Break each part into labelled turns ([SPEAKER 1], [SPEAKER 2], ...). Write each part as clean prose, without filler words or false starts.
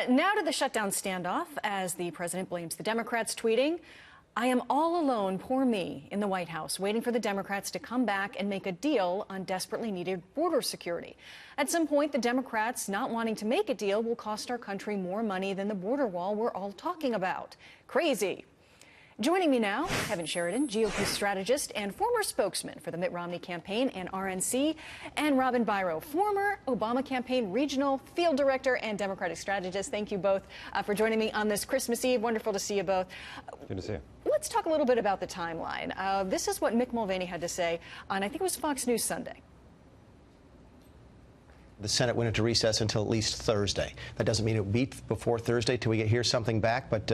[SPEAKER 1] Now to the shutdown standoff as the president blames the Democrats, tweeting, "I am all alone, poor me, in the White House, waiting for the Democrats to come back and make a deal on desperately needed border security. At some point, the Democrats not wanting to make a deal will cost our country more money than the border wall we're all talking about. Crazy." Joining me now, Kevin Sheridan, GOP strategist and former spokesman for the Mitt Romney campaign and RNC, and Robin Biro, former Obama campaign regional field director and Democratic strategist. Thank you both for joining me on this Christmas Eve. Wonderful to see you both.
[SPEAKER 2] Good to see you.
[SPEAKER 1] Let's talk a little bit about the timeline. This is what Mick Mulvaney had to say on, I think it was Fox News Sunday.
[SPEAKER 3] The Senate went into recess until at least Thursday. That doesn't mean it will be before Thursday till we hear something back, but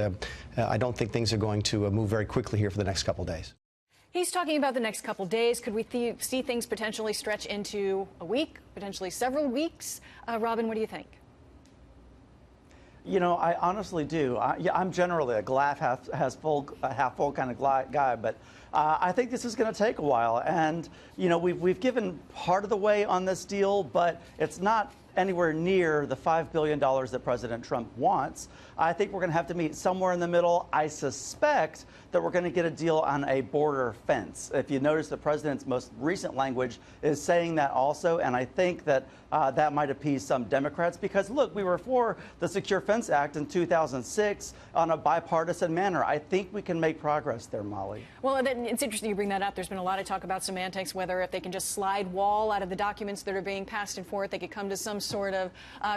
[SPEAKER 3] I don't think things are going to move very quickly here for the next couple of days.
[SPEAKER 1] He's talking about the next couple of days. Could we see things potentially stretch into a week, potentially several weeks? Robin, what do you think?
[SPEAKER 4] You know, I honestly do. I'm generally a glass half full kind of guy, but I think this is going to take a while. And you know, we've given part of the way on this deal, but it's not anywhere near the $5 billion that President Trump wants. I think we're going to have to meet somewhere in the middle. I suspect that we're going to get a deal on a border fence. If you notice, the president's most recent language is saying that also, and I think that that might appease some Democrats because, look, we were for the Secure Fence Act in 2006 on a bipartisan manner. I think we can make progress there, Molly.
[SPEAKER 1] Well, it's interesting you bring that up. There's been a lot of talk about semantics, whether if they can just slide wall out of the documents that are being passed and forth, they could come to some sort of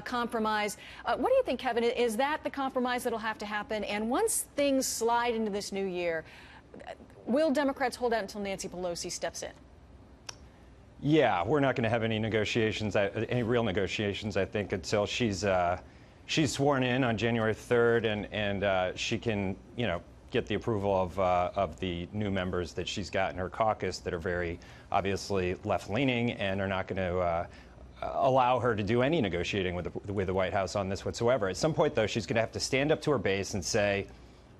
[SPEAKER 1] compromise. What do you think, Kevin? Is that the compromise that'll have to happen? And once things slide into this new year, will Democrats hold out until Nancy Pelosi steps in?
[SPEAKER 2] Yeah, we're not going to have any negotiations, any real negotiations, I think, until she's sworn in on January 3rd and she can, you know, get the approval of the new members that she's got in her caucus that are very obviously left-leaning and are not going to allow her to do any negotiating with the White House on this whatsoever. At some point, though, she's going to have to stand up to her base and say,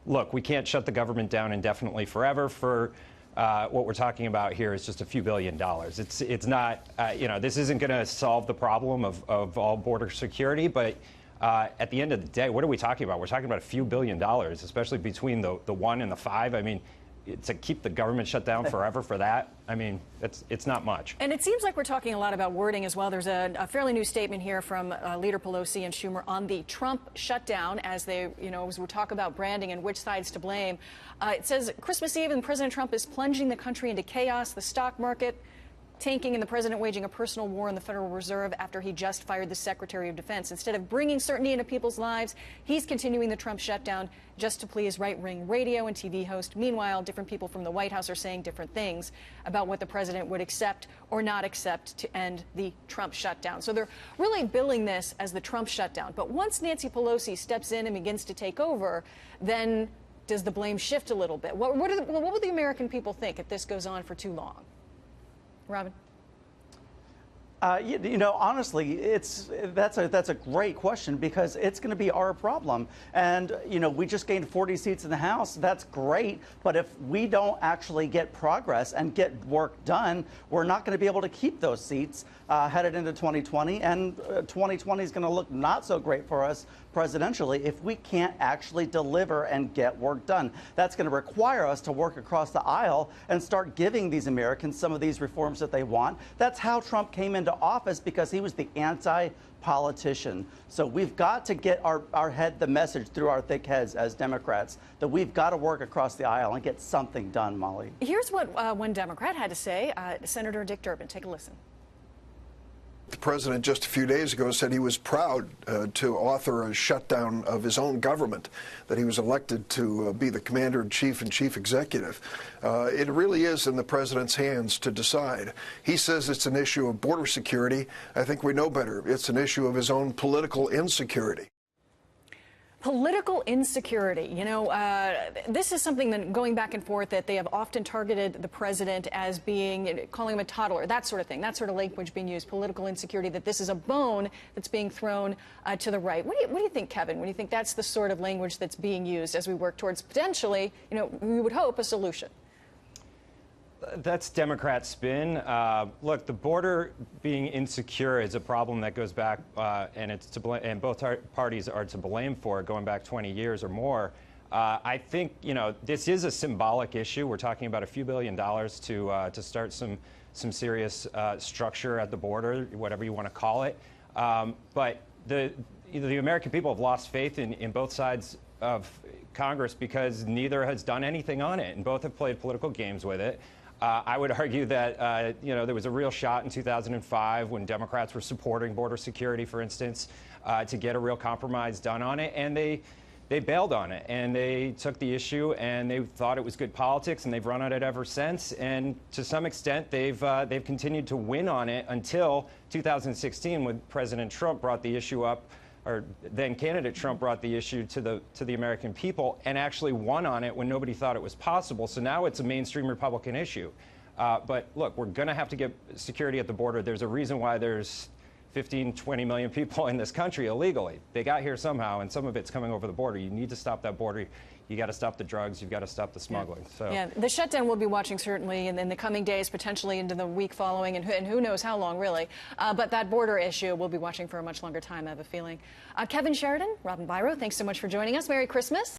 [SPEAKER 2] look, we can't shut the government down indefinitely forever for what we're talking about here is just a few $1 billion. It's not, you know, this isn't going to solve the problem of all border security, but at the end of the day, what are we talking about? We're talking about a few $1 billion, especially between the 1 and the 5. I mean, to keep the government shut down forever for that, I mean, it's not much.
[SPEAKER 1] And it seems like we're talking a lot about wording as well. There's a fairly new statement here from Leader Pelosi and Schumer on the Trump shutdown as they, you know, as we talk about branding and which sides to blame. It says Christmas Eve and President Trump is plunging the country into chaos, the stock market tanking, and the president waging a personal war on the Federal Reserve after he just fired the Secretary of Defense. Instead of bringing certainty into people's lives, he's continuing the Trump shutdown just to please right-wing radio and TV host. Meanwhile, different people from the White House are saying different things about what the president would accept or not accept to end the Trump shutdown. So they're really billing this as the Trump shutdown. But once Nancy Pelosi steps in and begins to take over, then does the blame shift a little bit? What would the American people think if this goes on for too long? Robin?
[SPEAKER 4] You know, honestly, that's a great question because it's going to be our problem. And, you know, we just gained 40 seats in the House. That's great. But if we don't actually get progress and get work done, we're not going to be able to keep those seats headed into 2020. And 2020 is going to look not so great for us presidentially if we can't actually deliver and get work done. That's going to require us to work across the aisle and start giving these Americans some of these reforms that they want. That's how Trump came into office, because he was the anti-politician. So we've got to get the message through our thick heads as Democrats that we've got to work across the aisle and get something done, Molly.
[SPEAKER 1] Here's what one Democrat had to say, Senator Dick Durbin. Take a listen.
[SPEAKER 5] The president just a few days ago said he was proud to author a shutdown of his own government, that he was elected to be the commander-in-chief and chief executive. It really is in the president's hands to decide. He says it's an issue of border security. I think we know better. It's an issue of his own political insecurity.
[SPEAKER 1] Political insecurity. You know, this is something that, going back and forth, that they have often targeted the president as being, calling him a toddler, that sort of thing, that sort of language being used, political insecurity, that this is a bone that's being thrown to the right. What do you think, Kevin? What do you think that's the sort of language that's being used as we work towards potentially, you know, we would hope, a solution?
[SPEAKER 2] That's Democrat spin. Look, the border being insecure is a problem that goes back, and it's to blame, and both parties are to blame for it, going back 20 years or more. I think this is a symbolic issue. We're talking about a few $1 billion to start some serious structure at the border, whatever you want to call it. But the American people have lost faith in both sides of Congress because neither has done anything on it, and both have played political games with it. I would argue that there was a real shot in 2005 when Democrats were supporting border security, for instance, to get a real compromise done on it, and they bailed on it, and they took the issue and they thought it was good politics, and they've run on it ever since. And to some extent, they've continued to win on it until 2016, when President Trump brought the issue up, or then candidate Trump brought the issue to the American people and actually won on it when nobody thought it was possible. So now it's a mainstream Republican issue. But look, we're going to have to get security at the border. There's a reason why there's 15, 20 million people in this country illegally. They got here somehow, and some of it's coming over the border. You need to stop that border. You got to stop the drugs. You've got to stop the smuggling.
[SPEAKER 1] Yeah. The shutdown we'll be watching certainly in the coming days, potentially into the week following, and who knows how long, really. But that border issue we'll be watching for a much longer time, I have a feeling. Kevin Sheridan, Robin Byro, thanks so much for joining us. Merry Christmas.